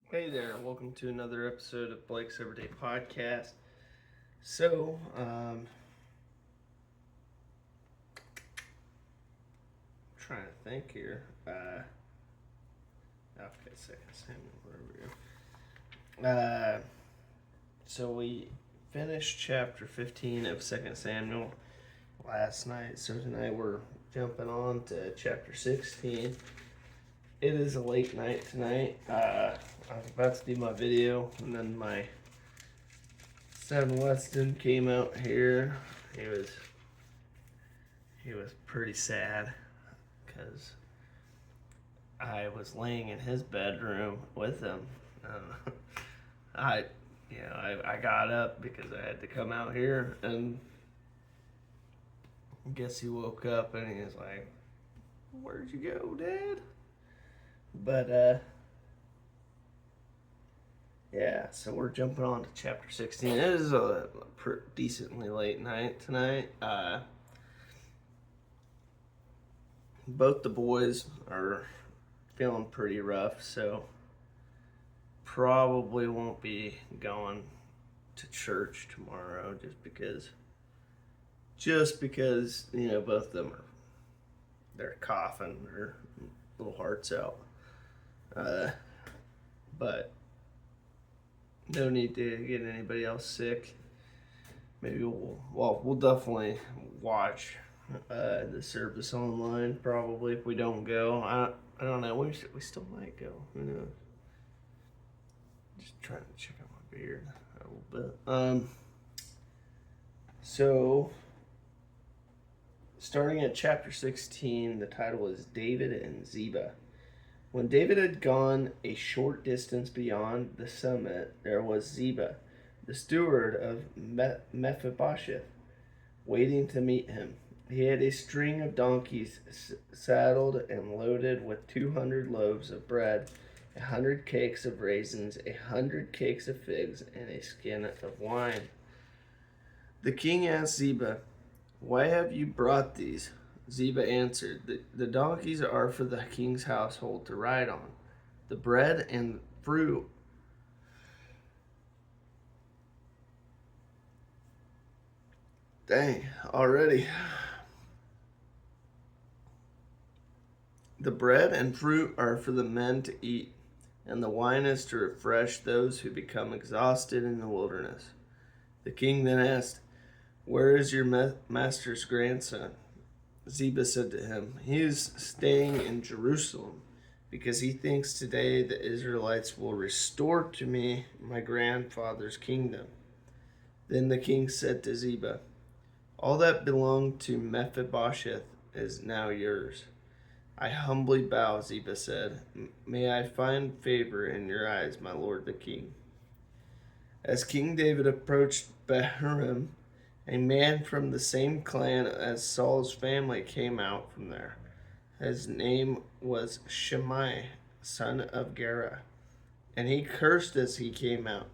Hey there, welcome to another episode of Blake's Everyday Podcast. So, trying to think here. Okay, second Samuel, where we go. So we finished chapter 15 of Second Samuel last night. So tonight we're jumping on to chapter 16. It is a late night tonight. I was about to do my video, and then my son Weston came out here. He was pretty sad because I was laying in his bedroom with him. And I, I got up because I had to come out here, and I guess he woke up and he was like, "Where'd you go, Dad?" But yeah, so we're jumping on to chapter 16. It is a decently late night tonight. Both the boys are feeling pretty rough, so probably won't be going to church tomorrow just because both of them they're coughing their little hearts out. But no need to get anybody else sick. Maybe we'll definitely watch the service online probably if we don't go. I don't know. We still might go. Who knows? Just trying to check out my beard a little bit. So starting at chapter 16, the title is David and Ziba. When David had gone a short distance beyond the summit, there was Ziba, the steward of Mephibosheth, waiting to meet him. He had a string of donkeys saddled and loaded with 200 loaves of bread, 100 cakes of raisins, 100 cakes of figs, and a skin of wine. The king asked Ziba, "Why have you brought these?" Ziba answered, the donkeys are for the king's household to ride on. The bread and fruit Dang, already. The bread and fruit are for the men to eat, and the wine is to refresh those who become exhausted in the wilderness. The king then asked, "Where is your master's grandson?" Ziba said to him, "He is staying in Jerusalem, because he thinks today the Israelites will restore to me my grandfather's kingdom." Then the king said to Ziba, "All that belonged to Mephibosheth is now yours." "I humbly bow," Ziba said. "May I find favor in your eyes, my lord the king." As King David approached Bahurim, a man from the same clan as Saul's family came out from there. His name was Shimei, son of Gera, and he cursed as he came out.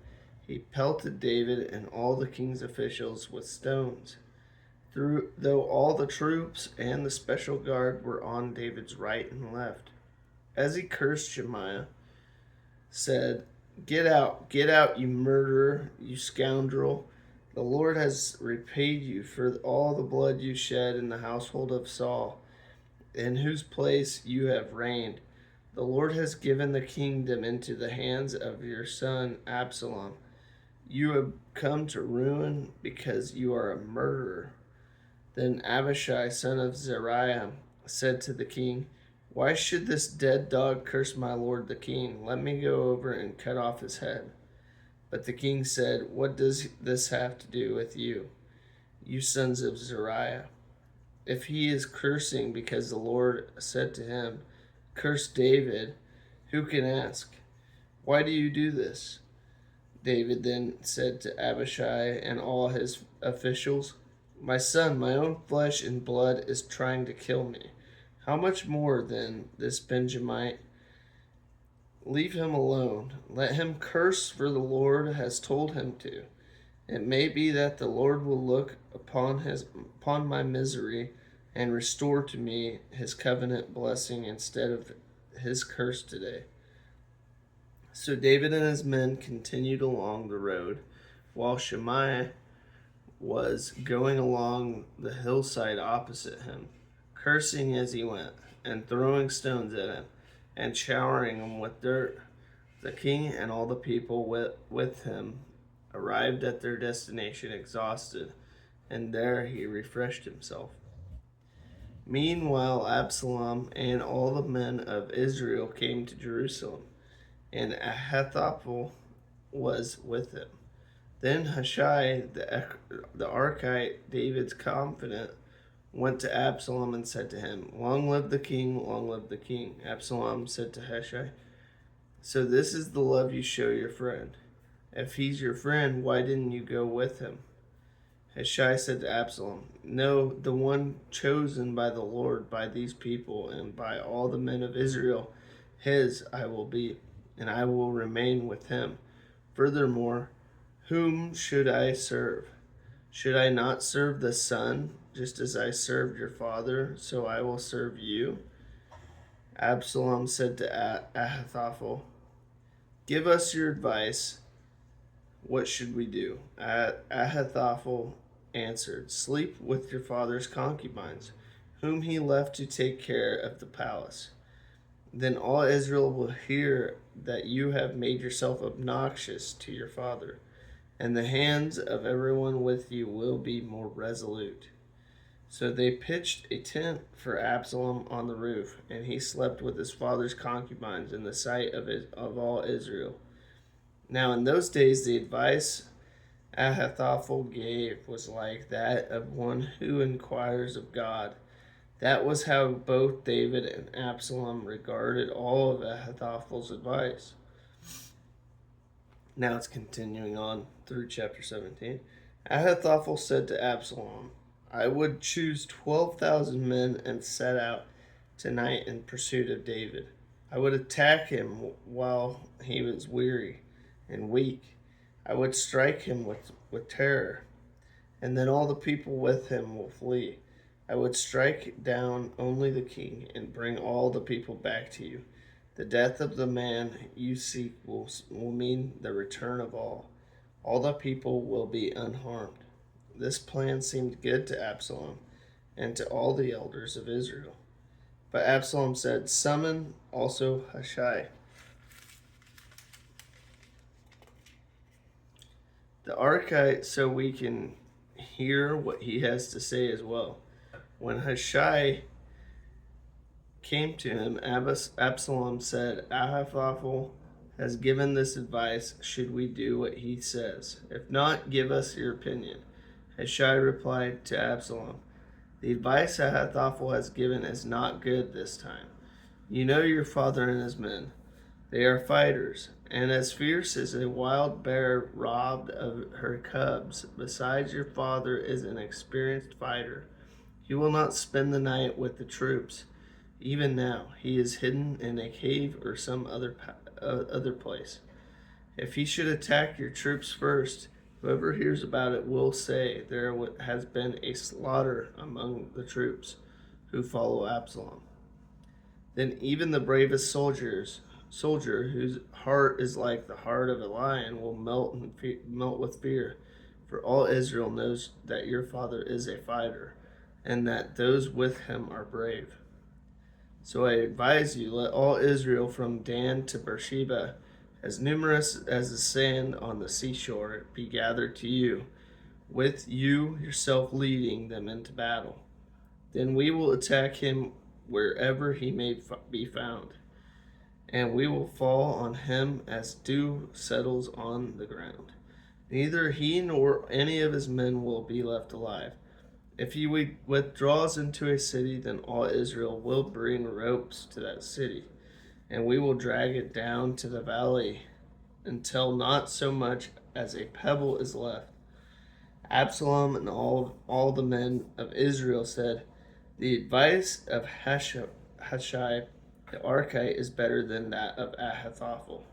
He pelted David and all the king's officials with stones. Though all the troops and the special guard were on David's right and left. As he cursed, Shemaiah said, get out, you murderer, you scoundrel. The Lord has repaid you for all the blood you shed in the household of Saul, in whose place you have reigned. The Lord has given the kingdom into the hands of your son Absalom. You have come to ruin because you are a murderer." Then Abishai, son of Zeruiah, said to the king, "Why should this dead dog curse my lord the king? Let me go over and cut off his head." But the king said, "What does this have to do with you, you sons of Zeruiah? If he is cursing because the Lord said to him, 'Curse David,' who can ask, 'Why do you do this?'" David then said to Abishai and all his officials, "My son, my own flesh and blood is trying to kill me. How much more than this Benjamite? Leave him alone. Let him curse, for the Lord has told him to. It may be that the Lord will look upon my misery and restore to me his covenant blessing instead of his curse today." So David and his men continued along the road, while Shimei was going along the hillside opposite him, cursing as he went, and throwing stones at him, and showering him with dirt. The king and all the people with him arrived at their destination exhausted, and there he refreshed himself. Meanwhile, Absalom and all the men of Israel came to Jerusalem, and Ahithophel was with him. Then Hushai the Archite, David's confidant, went to Absalom and said to him, "Long live the king, long live the king." Absalom said to Hushai, "So this is the love you show your friend. If he's your friend, why didn't you go with him?" Hushai said to Absalom, "No, the one chosen by the Lord, by these people, and by all the men of Israel, his I will be, and I will remain with him. Furthermore, whom should I serve? Should I not serve the son, just as I served your father, so I will serve you?" Absalom said to Ahithophel, "Give us your advice. What should we do?" Ahithophel answered, "Sleep with your father's concubines, whom he left to take care of the palace. Then all Israel will hear that you have made yourself obnoxious to your father, and the hands of everyone with you will be more resolute." So they pitched a tent for Absalom on the roof, and he slept with his father's concubines in the sight of all Israel. Now in those days the advice Ahithophel gave was like that of one who inquires of God. That was how both David and Absalom regarded all of Ahithophel's advice. Now it's continuing on through chapter 17. Ahithophel said to Absalom, "I would choose 12,000 men and set out tonight in pursuit of David. I would attack him while he was weary and weak. I would strike him with terror, and then all the people with him will flee. I would strike down only the king and bring all the people back to you. The death of the man you seek will mean the return of all. All the people will be unharmed." This plan seemed good to Absalom and to all the elders of Israel. But Absalom said, "Summon also Hushai the Archite, so we can hear what he has to say as well." When Hushai came to him, Absalom said, "Ahithophel has given this advice. Should we do what he says? If not, give us your opinion." Hushai replied to Absalom, "The advice Ahithophel has given is not good this time. You know your father and his men. They are fighters, and as fierce as a wild bear robbed of her cubs. Besides, your father is an experienced fighter. He will not spend the night with the troops. Even now, he is hidden in a cave or some other place. If he should attack your troops first, whoever hears about it will say there has been a slaughter among the troops who follow Absalom. Then even the bravest soldier whose heart is like the heart of a lion will melt with fear, for all Israel knows that your father is a fighter, and that those with him are brave. So I advise you, let all Israel from Dan to Beersheba, as numerous as the sand on the seashore, be gathered to you, with you yourself leading them into battle. Then we will attack him wherever he may be found, and we will fall on him as dew settles on the ground. Neither he nor any of his men will be left alive. If he withdraws into a city, then all Israel will bring ropes to that city, and we will drag it down to the valley until not so much as a pebble is left." Absalom and all the men of Israel said, "The advice of Hushai the Archite is better than that of Ahithophel."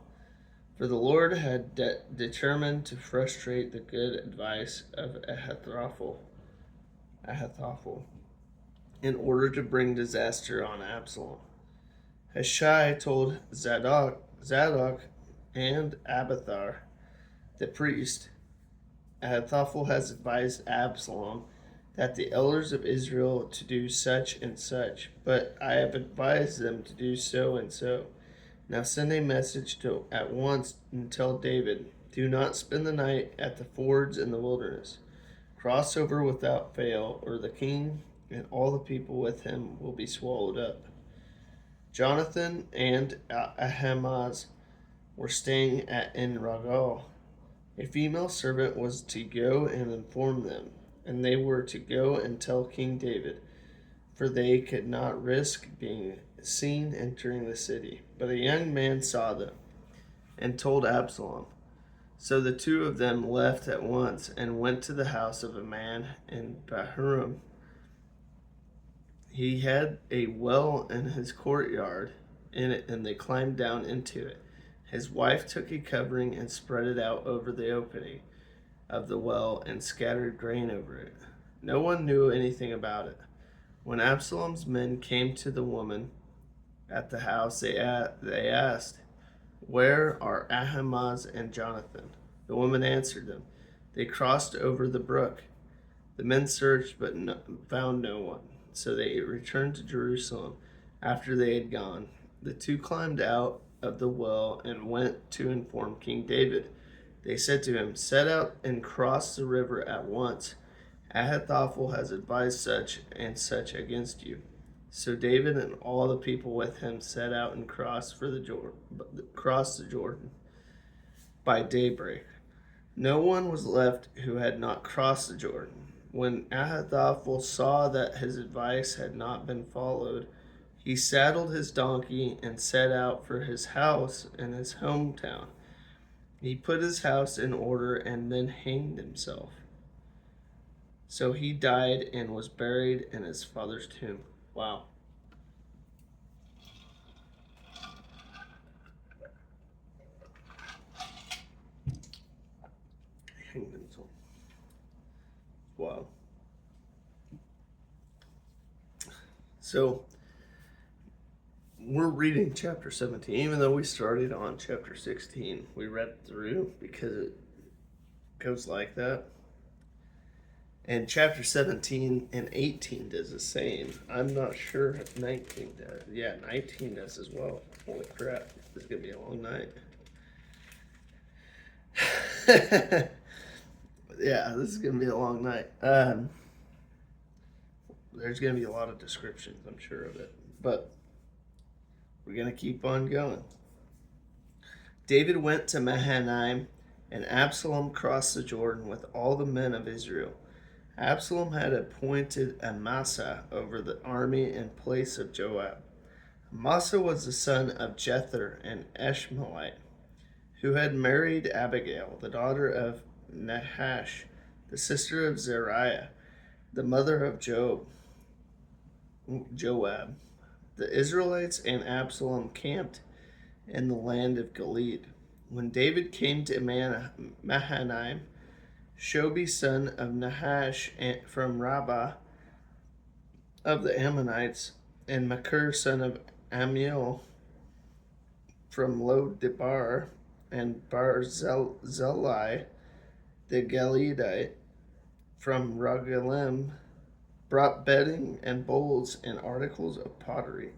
For the Lord had determined to frustrate the good advice of Ahithophel in order to bring disaster on Absalom. Hushai told Zadok, and Abiathar, the priest. Ahithophel has advised Absalom that the elders of Israel to do such and such, but I have advised them to do so and so. Now send a message to at once and tell David, do not spend the night at the fords in the wilderness. Cross over without fail, or the king and all the people with him will be swallowed up. Jonathan and Ahimaaz were staying at En-Rogel. A female servant was to go and inform them, and they were to go and tell King David, for they could not risk being seen entering the city. But a young man saw them and told Absalom. So the two of them left at once and went to the house of a man in Bahurim. He had a well in his courtyard in it, and they climbed down into it. His wife took a covering and spread it out over the opening of the well and scattered grain over it. No one knew anything about it. When Absalom's men came to the woman at the house, they asked, where are Ahimaaz and Jonathan? The woman answered them, they crossed over the brook. The men searched but found no one. So they returned to Jerusalem after they had gone. The two climbed out of the well and went to inform King David. They said to him, set out and cross the river at once. Ahithophel has advised such and such against you. So David and all the people with him set out and crossed the Jordan by daybreak. No one was left who had not crossed the Jordan. When Ahithophel saw that his advice had not been followed, he saddled his donkey and set out for his house in his hometown. He put his house in order and then hanged himself. So he died and was buried in his father's tomb. Wow. Hanged himself. Wow. So we're reading chapter 17, even though we started on chapter 16. We read through because it goes like that. And chapter 17 and 18 does the same. I'm not sure if 19 does. Yeah, 19 does as well. Holy crap. This is going to be a long night. Yeah, this is going to be a long night. There's going to be a lot of descriptions, I'm sure of it. But we're going to keep on going. David went to Mahanaim, and Absalom crossed the Jordan with all the men of Israel. Absalom had appointed Amasa over the army in place of Joab. Amasa was the son of Jether and Ishmaelite, who had married Abigail, the daughter of Nahash, the sister of Zeruiah, the mother of Joab. The Israelites and Absalom camped in the land of Gilead. When David came to Mahanaim, Shobi, son of Nahash from Rabbah of the Ammonites, and Machir, son of Amiel from Lo-debar, and Barzillai, the Gileadite from Rogelim, brought bedding and bowls and articles of pottery.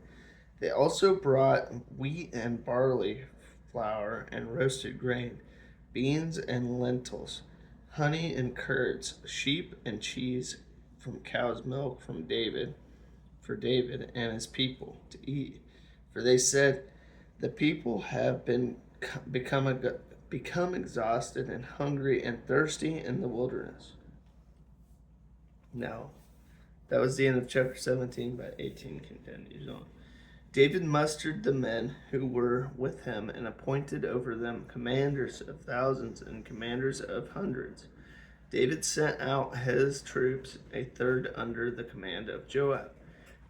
They also brought wheat and barley flour and roasted grain, beans and lentils, honey and curds, sheep and cheese from cow's milk for David and his people to eat. For they said, the people have become exhausted and hungry and thirsty in the wilderness. Now, that was the end of chapter 17, but 18 continues on. David mustered the men who were with him and appointed over them commanders of thousands and commanders of hundreds. David sent out his troops, a third under the command of Joab,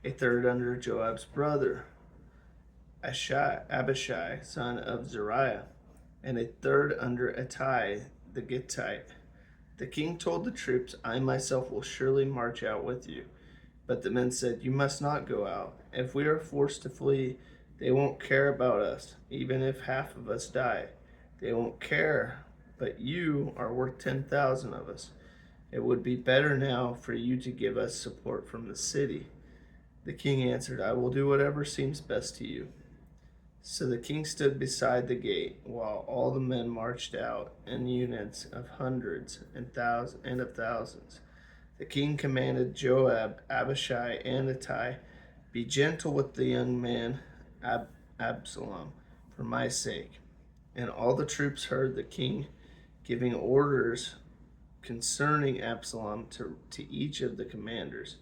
a third under Joab's brother, Abishai, son of Zeruiah, and a third under Ittai the Gittite. The king told the troops, I myself will surely march out with you. But the men said, you must not go out. If we are forced to flee, they won't care about us, even if half of us die. They won't care, but you are worth 10,000 of us. It would be better now for you to give us support from the city." The king answered, "I will do whatever seems best to you." So the king stood beside the gate, while all the men marched out in units of hundreds and of thousands. The king commanded Joab, Abishai, and Ittai, "Be gentle with the young man Absalom, for my sake." And all the troops heard the king giving orders concerning Absalom to each of the commanders.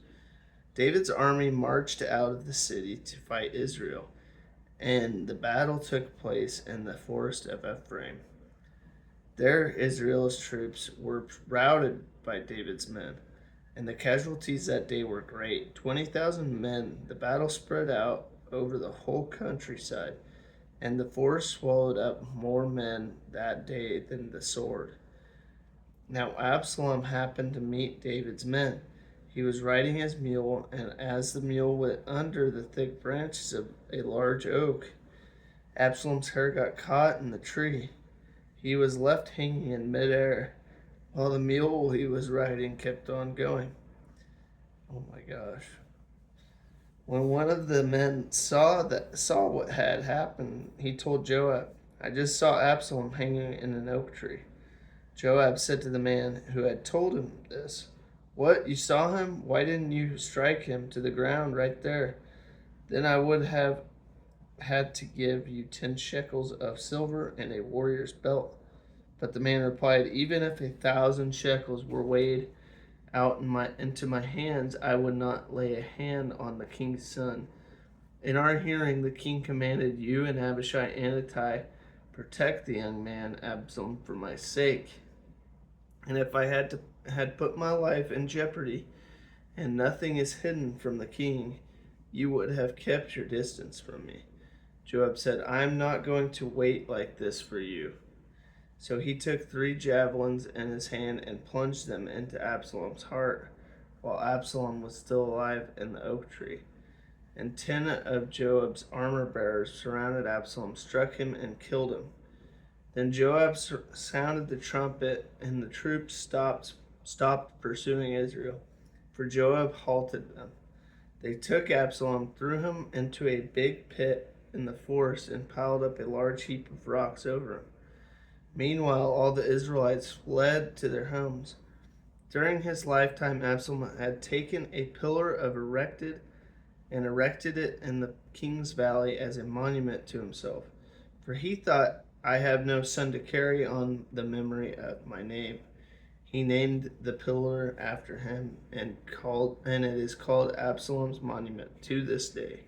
David's army marched out of the city to fight Israel, and the battle took place in the forest of Ephraim. There Israel's troops were routed by David's men, and the casualties that day were great, 20,000 men. The battle spread out over the whole countryside, and the forest swallowed up more men that day than the sword. Now Absalom happened to meet David's men. He was riding his mule, and as the mule went under the thick branches of a large oak, Absalom's hair got caught in the tree. He was left hanging in midair, while the mule he was riding kept on going. Oh my gosh. When one of the men saw what had happened, he told Joab, "I just saw Absalom hanging in an oak tree." Joab said to the man who had told him this, "What, you saw him? Why didn't you strike him to the ground right there? Then I would have had to give you 10 shekels of silver and a warrior's belt." But the man replied, "Even if 1,000 shekels were weighed out into my hands, I would not lay a hand on the king's son." In our hearing, the king commanded, "You and Abishai and Ittai protect the young man Absalom for my sake. And if I had put my life in jeopardy, and nothing is hidden from the king, you would have kept your distance from me." Joab said, "I am not going to wait like this for you." So he took 3 javelins in his hand and plunged them into Absalom's heart, while Absalom was still alive in the oak tree. And 10 of Joab's armor bearers surrounded Absalom, struck him, and killed him. Then Joab sounded the trumpet, and the troops stopped pursuing Israel, for Joab halted them. They took Absalom, threw him into a big pit in the forest, and piled up a large heap of rocks over him. Meanwhile, all the Israelites fled to their homes. During his lifetime, Absalom had taken a pillar of erected it in the king's valley as a monument to himself. For he thought, "I have no son to carry on the memory of my name." He named the pillar after him, and it is called Absalom's monument to this day.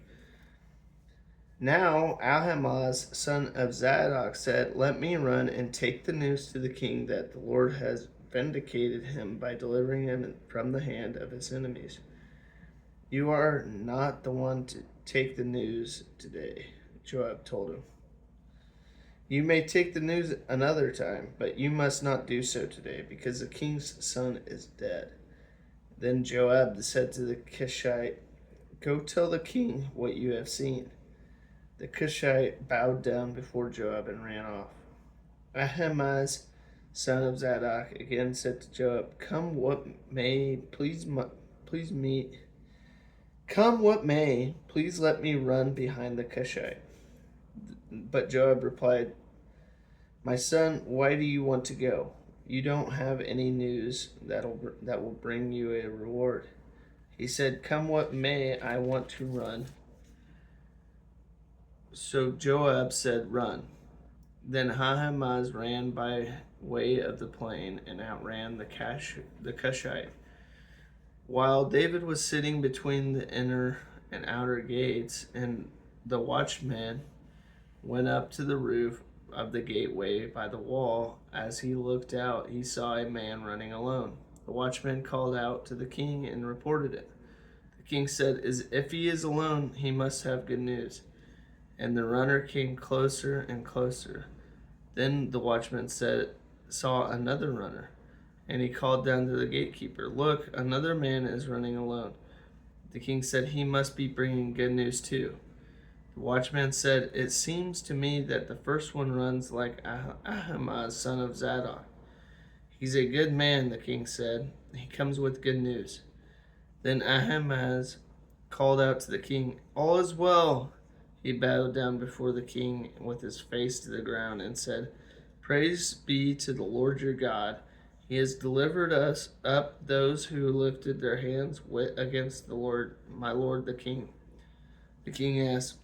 Now Ahimaaz, son of Zadok, said, "Let me run and take the news to the king that the Lord has vindicated him by delivering him from the hand of his enemies." "You are not the one to take the news today," Joab told him. "You may take the news another time, but you must not do so today, because the king's son is dead." Then Joab said to the Cushite, "Go tell the king what you have seen." The Cushite bowed down before Joab and ran off. Ahimaaz, son of Zadok, again said to Joab, "Come what may, please let me run behind the Cushite." But Joab replied, "My son, why do you want to go? You don't have any news that will bring you a reward." He said, "Come what may, I want to run." So Joab said, "Run." Then Ahimaaz ran by way of the plain and outran the Cushite. While David was sitting between the inner and outer gates, and the watchman went up to the roof of the gateway by the wall, as he looked out, he saw a man running alone. The watchman called out to the king and reported it. The king said, "If he is alone, he must have good news." And the runner came closer and closer. Then the watchman saw another runner, and he called down to the gatekeeper, "Look, another man is running alone." The king said, "He must be bringing good news too." The watchman said, "It seems to me that the first one runs like Ahimaaz, son of Zadok." "He's a good man," the king said. "He comes with good news." Then Ahimaaz called out to the king, "All is well." He bowed down before the king with his face to the ground and said, "Praise be to the Lord your God. He has delivered us up those who lifted their hands against the Lord, my lord the king." The king asked,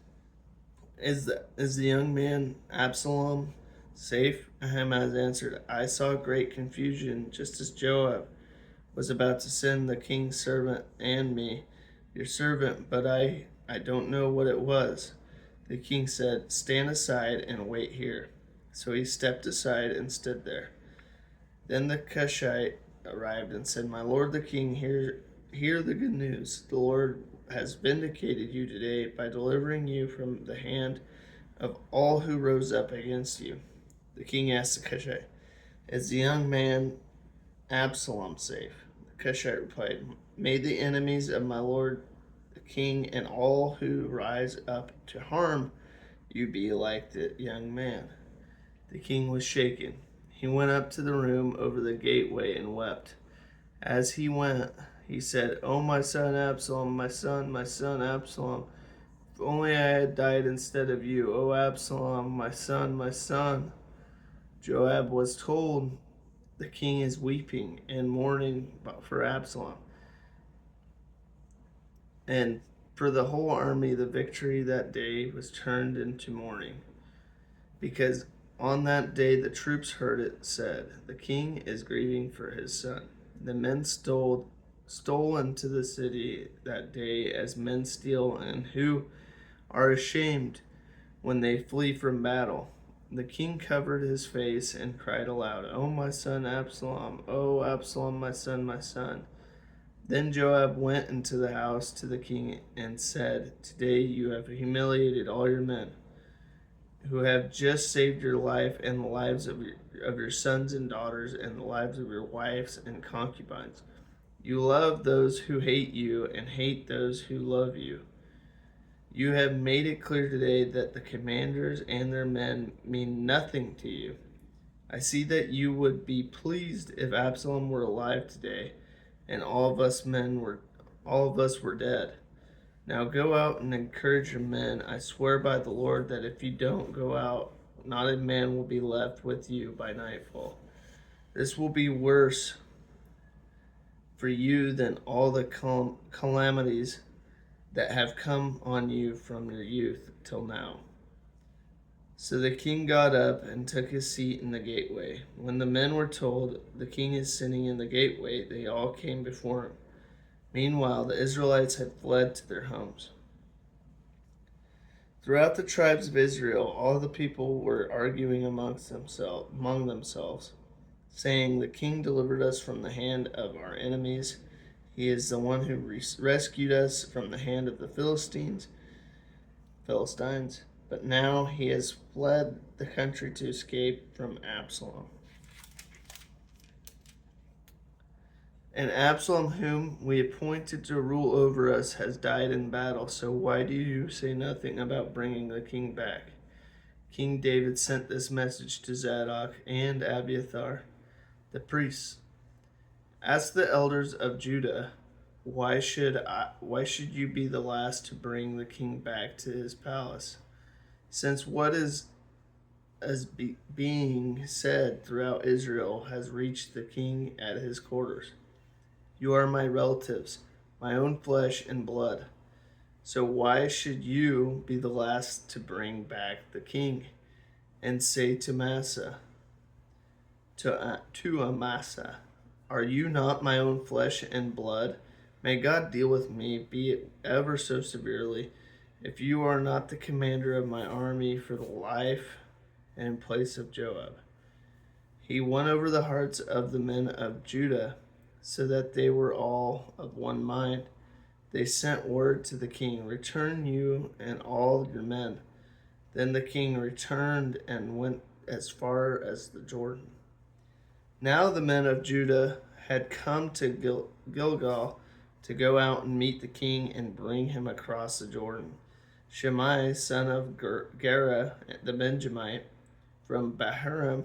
Is the young man Absalom safe?" Ahimaaz answered, "I saw great confusion just as Joab was about to send the king's servant and me, your servant, but I don't know what it was." The king said, "Stand aside and wait here." So he stepped aside and stood there. Then the Cushite arrived and said, "My lord the king, hear the good news. The Lord has vindicated you today by delivering you from the hand of all who rose up against you." The king asked the Cushite, "Is the young man Absalom safe?" The Cushite replied, "May the enemies of my lord the king and all who rise up to harm you be like the young man." The king was shaken. He went up to the room over the gateway and wept. As he went, he said, "Oh, my son Absalom, my son Absalom, if only I had died instead of you. Oh, Absalom, my son, my son." Joab was told, "The king is weeping and mourning for Absalom." And for the whole army, the victory that day was turned into mourning, because on that day the troops heard it said, "The king is grieving for his son." The men stole into the city that day as men steal, and who are ashamed when they flee from battle. The king covered his face and cried aloud, "Oh, my son Absalom! Oh, Absalom, my son, my son!" Then Joab went into the house to the king and said, "Today you have humiliated all your men, who have just saved your life and the lives of your sons and daughters and the lives of your wives and concubines. You love those who hate you and hate those who love you. You have made it clear today that the commanders and their men mean nothing to you. I see that you would be pleased if Absalom were alive today, and all of us were dead. Now go out and encourage your men. I swear by the Lord that if you don't go out, not a man will be left with you by nightfall. This will be worse for you than all the calamities that have come on you from your youth till now." So the king got up and took his seat in the gateway. When the men were told, "The king is sitting in the gateway," they all came before him. Meanwhile, the Israelites had fled to their homes. Throughout the tribes of Israel, all the people were arguing among themselves, saying, "The king delivered us from the hand of our enemies. He is the one who rescued us from the hand of the Philistines. But now he has fled the country to escape from Absalom. And Absalom, whom we appointed to rule over us, has died in battle. So why do you say nothing about bringing the king back?" King David sent this message to Zadok and Abiathar, the priests. "Ask the elders of Judah, why should you be the last to bring the king back to his palace? Since what is being said throughout Israel has reached the king at his quarters. You are my relatives, my own flesh and blood. So why should you be the last to bring back the king?" And say to Amasa, "Are you not my own flesh and blood? May God deal with me, be it ever so severely, if you are not the commander of my army for the life and in place of Joab." He won over the hearts of the men of Judah, so that they were all of one mind. They sent word to the king, "Return you and all your men." Then the king returned and went as far as the Jordan. Now the men of Judah had come to Gilgal to go out and meet the king and bring him across the Jordan. Shimei, son of Gera the Benjamite, from Bahurim,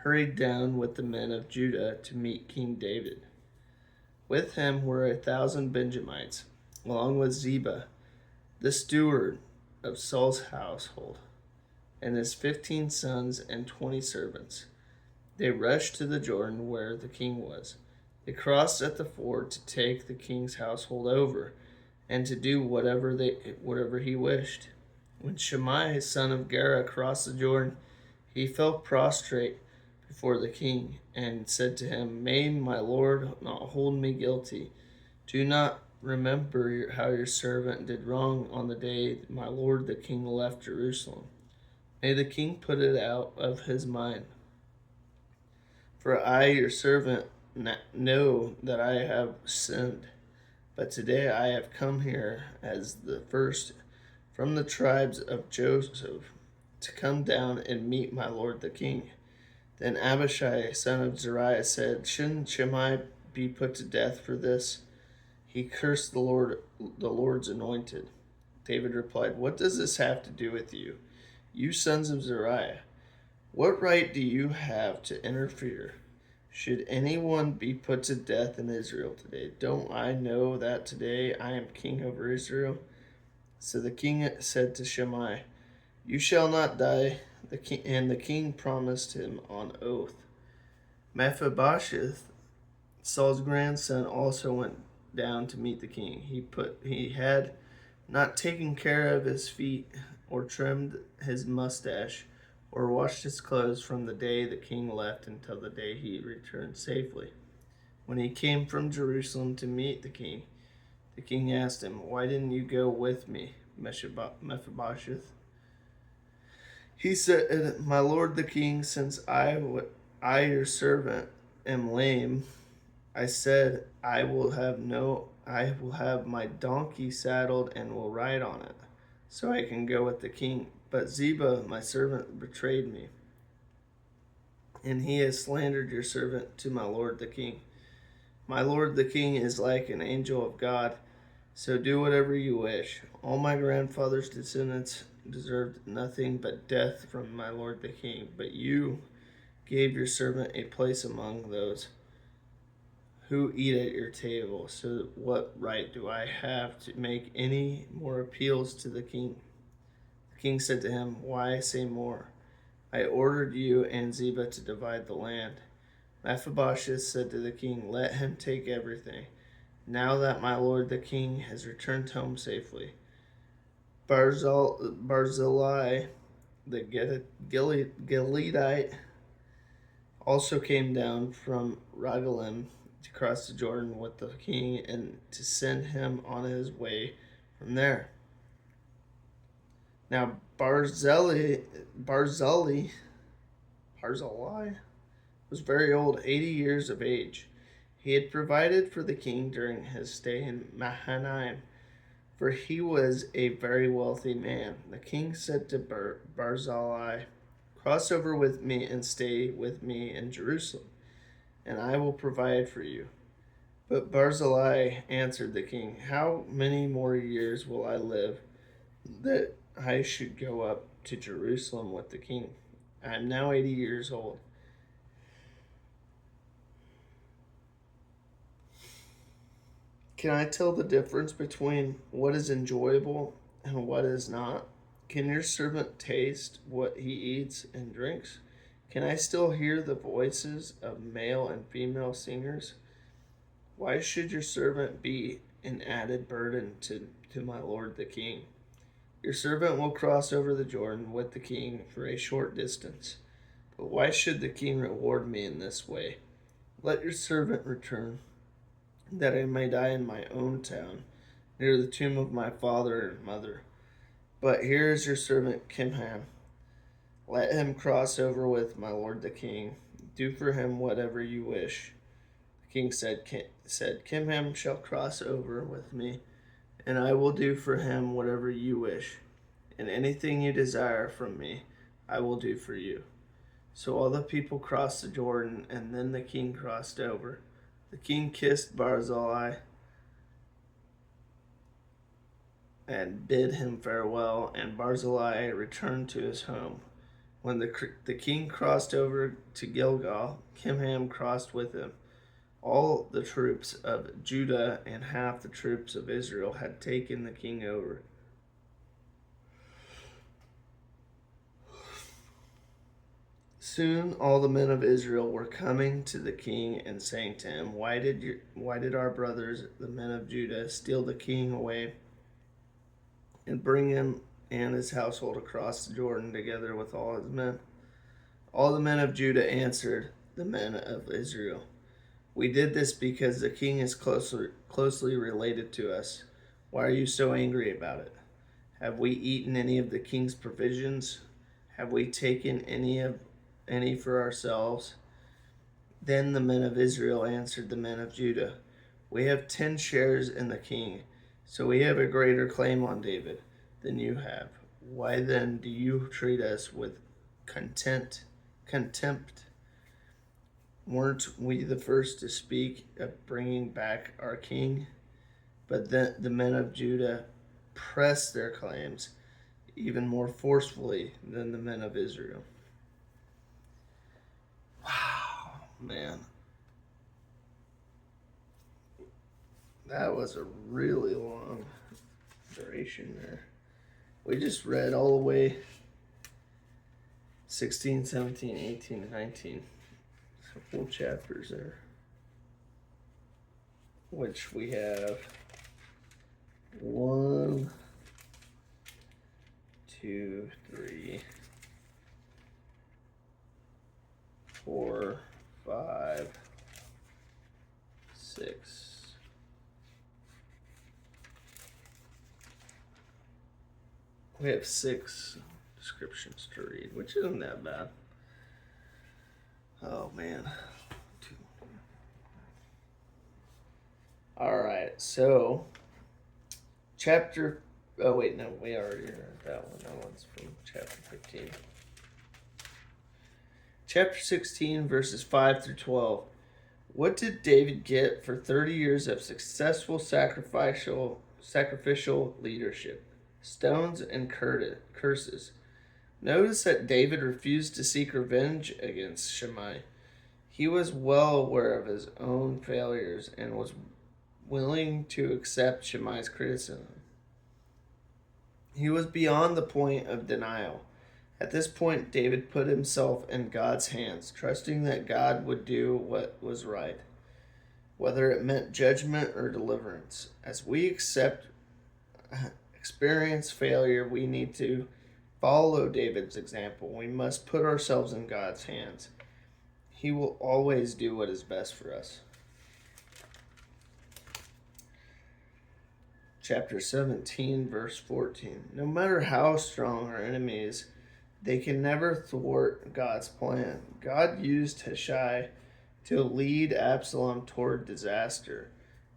hurried down with the men of Judah to meet King David. With him were 1,000 Benjamites, along with Ziba, the steward of Saul's household, and his 15 sons and 20 servants. They rushed to the Jordan where the king was. They crossed at the ford to take the king's household over, and to do whatever he wished. When Shimei, son of Gera, crossed the Jordan, he fell prostrate before the king and said to him, "May my lord not hold me guilty. Do not remember how your servant did wrong on the day my lord the king left Jerusalem. May the king put it out of his mind. For I, your servant, know that I have sinned. But today I have come here as the first from the tribes of Joseph to come down and meet my lord the king." Then Abishai, son of Zeruiah, said, "Shouldn't Shimei be put to death for this? He cursed the Lord's anointed." David replied, "What does this have to do with you, you sons of Zeruiah? What right do you have to interfere? Should anyone be put to death in Israel today? Don't I know that today I am king over Israel?" So the king said to Shimei, "You shall not die." And the king promised him on oath. Mephibosheth, Saul's grandson, also went down to meet the king. He had not taken care of his feet, or trimmed his mustache, or washed his clothes from the day the king left until the day he returned safely. When he came from Jerusalem to meet the king asked him, "Why didn't you go with me, Mephibosheth?" He said, "My lord the king, since I your servant am lame, I said I will have my donkey saddled and will ride on it, so I can go with the king. But Ziba, my servant, betrayed me, and he has slandered your servant to my lord the king. My lord the king is like an angel of God, so do whatever you wish. All my grandfather's descendants deserved nothing but death from my lord the king, but you gave your servant a place among those who eat at your table. So what right do I have to make any more appeals to the king?" The king said to him, "Why say more? I ordered you and Ziba to divide the land." Mephibosheth said to the king, "Let him take everything, now that my lord the king has returned home safely." Barzillai the Gileadite also came down from Rogelim to cross the Jordan with the king and to send him on his way from there. Now Barzillai was very old, 80 years of age. He had provided for the king during his stay in Mahanaim, for he was a very wealthy man. The king said to Barzillai, "Cross over with me and stay with me in Jerusalem, and I will provide for you." But Barzillai answered the king, "How many more years will I live that I should go up to Jerusalem with the king? I am now 80 years old. Can I tell the difference between what is enjoyable and what is not? Can your servant taste what he eats and drinks? Can I still hear the voices of male and female singers? Why should your servant be an added burden to my lord the king? Your servant will cross over the Jordan with the king for a short distance. But why should the king reward me in this way? Let your servant return, that I may die in my own town, near the tomb of my father and mother. But here is your servant Kimham. Let him cross over with my lord the king. Do for him whatever you wish." The king said, "Kimham shall cross over with me, and I will do for him whatever you wish, and anything you desire from me I will do for you." So all the people crossed the Jordan, and then the king crossed over. The king kissed Barzillai and bid him farewell, and Barzillai returned to his home. When the king crossed over to Gilgal, Kimham crossed with him. All the troops of Judah and half the troops of Israel had taken the king over. Soon all the men of Israel were coming to the king and saying to him, why did our brothers, the men of Judah, steal the king away and bring him and his household across the Jordan together with all his men? All the men of Judah answered the men of Israel, we did this because the king is closely related to us. Why are you so angry about it? Have we eaten any of the king's provisions? Have we taken any for ourselves? Then the men of Israel answered the men of Judah, we have 10 shares in the king, so we have a greater claim on David than you have. Why then do you treat us with contempt? Weren't we the first to speak of bringing back our king? But then the men of Judah pressed their claims even more forcefully than the men of Israel. Wow, man. That was a really long duration there. We just read all the way 16, 17, 18, and 19. Some full chapters there. Which we have 1, 2, 3, 4, 5, 6. We have 6 descriptions to read, which isn't that bad. Oh man. Alright, so chapter. Oh wait, no, we already read that one. That one's from chapter 15. Chapter 16, verses 5 through 12. What did David get for 30 years of successful sacrificial leadership? Stones and curses. Notice that David refused to seek revenge against Shimei. He was well aware of his own failures and was willing to accept Shimei's criticism. He was beyond the point of denial. At this point, David put himself in God's hands, trusting that God would do what was right, whether it meant judgment or deliverance. As we experience failure, we need to follow David's example. We must put ourselves in God's hands. He will always do what is best for us. Chapter 17, verse 14. No matter how strong our enemies, they can never thwart God's plan. God used Hushai to lead Absalom toward disaster.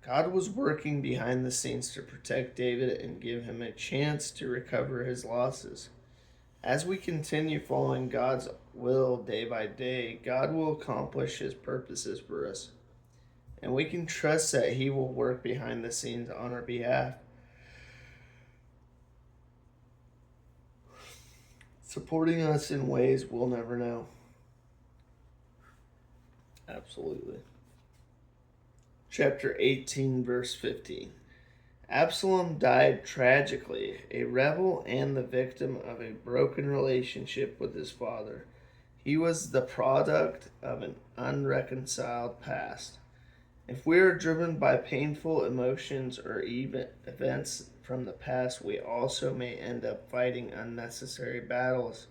God was working behind the scenes to protect David and give him a chance to recover his losses. As we continue following God's will day by day, God will accomplish his purposes for us. And we can trust that he will work behind the scenes on our behalf, supporting us in ways we'll never know. Absolutely. Chapter 18, verse 15. Absalom died tragically, a rebel and the victim of a broken relationship with his father. He was the product of an unreconciled past. If we are driven by painful emotions or events from the past, we also may end up fighting unnecessary battles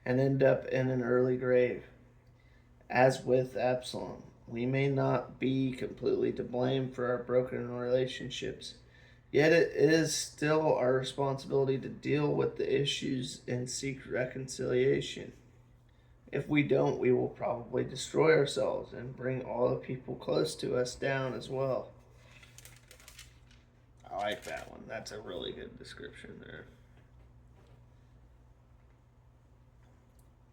and end up in an early grave. As with Absalom, we may not be completely to blame for our broken relationships, yet it is still our responsibility to deal with the issues and seek reconciliation. If we don't, we will probably destroy ourselves and bring all the people close to us down as well. I like that one. That's a really good description there.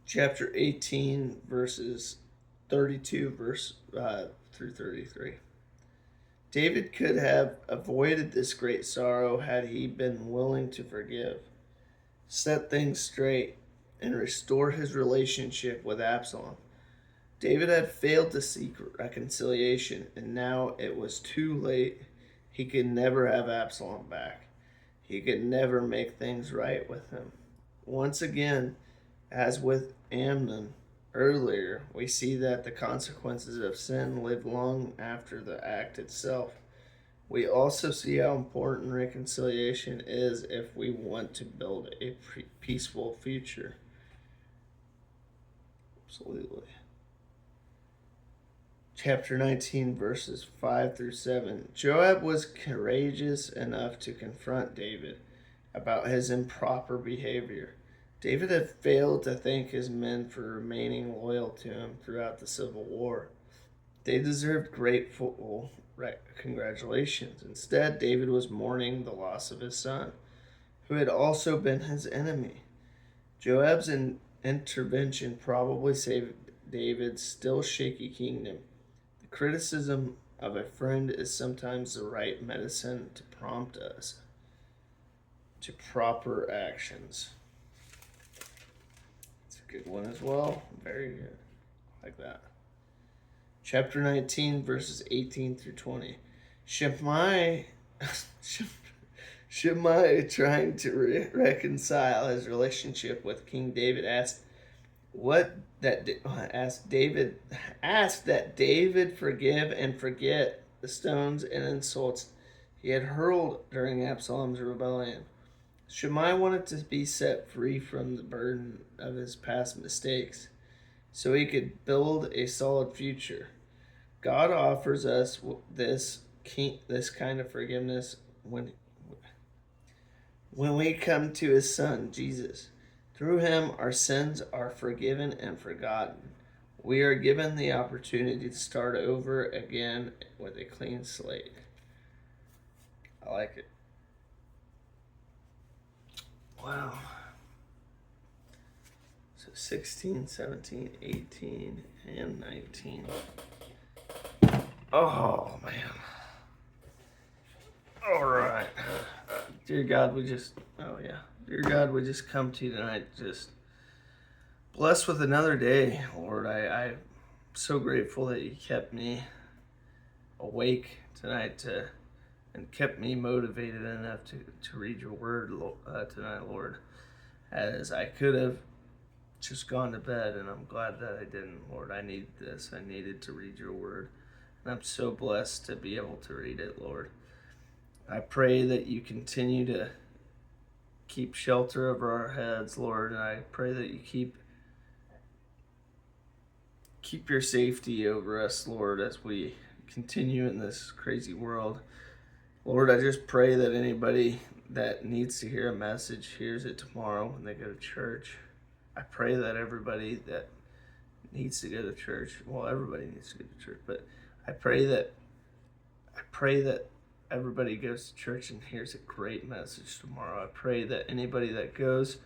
Chapter 18, verses 32 through 33. David could have avoided this great sorrow had he been willing to forgive, set things straight, and restore his relationship with Absalom. David had failed to seek reconciliation, and now it was too late. He could never have Absalom back. He could never make things right with him. Once again, as with Amnon earlier, we see that the consequences of sin live long after the act itself. We also see how important reconciliation is if we want to build a peaceful future. Absolutely. Chapter 19, verses 5 through 7. Joab was courageous enough to confront David about his improper behavior. David had failed to thank his men for remaining loyal to him throughout the Civil War. They deserved grateful congratulations. Instead, David was mourning the loss of his son, who had also been his enemy. Joab's intervention probably saved David's still shaky kingdom. The criticism of a friend is sometimes the right medicine to prompt us to proper actions. It's a good one as well. Very good. Like that. Chapter 19, verses 18 through 20. Shimei, trying to reconcile his relationship with King David, asked that David forgive and forget the stones and insults he had hurled during Absalom's rebellion. Shimei wanted to be set free from the burden of his past mistakes, so he could build a solid future. God offers us this kind of forgiveness when we come to his Son, Jesus. Through him, our sins are forgiven and forgotten. We are given the opportunity to start over again with a clean slate. I like it. Wow. So 16, 17, 18, and 19. Oh, man. All right. Dear God, Dear God, we just come to you tonight, just blessed with another day, Lord. I'm so grateful that you kept me awake tonight and kept me motivated enough to read your word tonight, Lord, as I could have just gone to bed, and I'm glad that I didn't, Lord. I needed this. I needed to read your word, and I'm so blessed to be able to read it, Lord. I pray that you continue to keep shelter over our heads, Lord, and I pray that you keep your safety over us, Lord, as we continue in this crazy world. Lord, I just pray that anybody that needs to hear a message hears it tomorrow when they go to church. I pray that everybody that needs to go to church, well, everybody needs to go to church, but I pray that everybody goes to church and hears a great message tomorrow. I pray that anybody that goes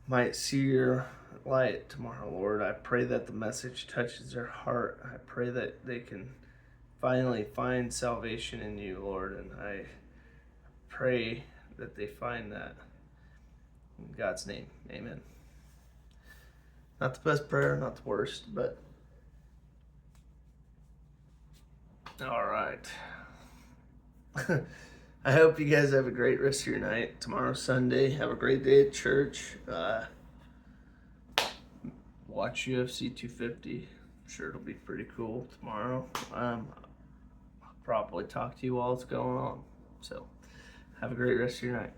might see your light tomorrow, Lord. I pray that the message touches their heart. I pray that they can finally find salvation in you, Lord, and I pray that they find that. In God's name, amen. Not the best prayer, not the worst, but all right. I hope you guys have a great rest of your night. Tomorrow's Sunday. Have a great day at church. Watch UFC 250. I'm sure it'll be pretty cool tomorrow. I'll probably talk to you while it's going on. So, have a great rest of your night.